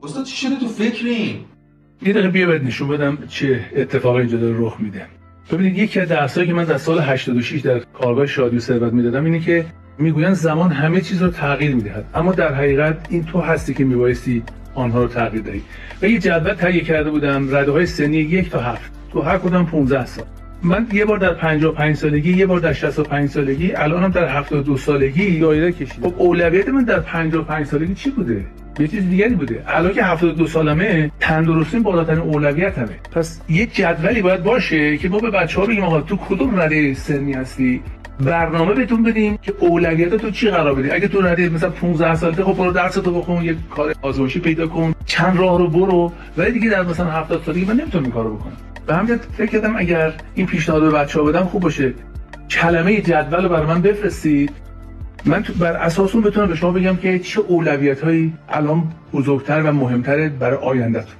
استاد چی شده تو فکرین؟ یه دقیقه بیا بهت نشون بدم چه اتفاقی اینجا داره رخ میده. ببینید یکی از درسایی که من در سال 86 در کارگاه شادی و ثروت میدادم اینه که میگوین زمان همه چیز رو تغییر میدهد، اما در حقیقت این تو هستی که میبایستی آنها رو تغییر دهی. و یه جدول تهیه کرده بودم رده‌های سنی 1 تا 7 تو هر کدوم 15 سال. من یه بار در 55 سالگی، یه بار در 65 سالگی، الانم در 72 سالگی دایره کشیدم. خب اولویت من در 55 سالگی چی بوده؟ یه چیز دیگری بوده. الان که 72 سالمه، تندرستیم بالاترین اولویتمه. پس یه جدولی باید باشه که ما به بچه‌ها بگیم آقا تو کدوم رده سنی هستی، برنامه بهتون بدیم که اولویت تو چی قرار بدی. اگه تو رده مثلا 15 سالته، خب برو درستو بخون، یه کار آزمایشی پیدا کن، چند راه رو برو. ولی دیگه در مثلا 70 سالگی من نمیتونم این کارو بکنم. به همین فکر کردم اگر این پیشنهاد به بچه‌ها بدم خوب باشه. کلمه جدول رو برای من بفرستید، من بر اساس اون بتونم به شما بگم که چه اولویت‌هایی الان بزرگتر و مهمتره برای آینده‌تون.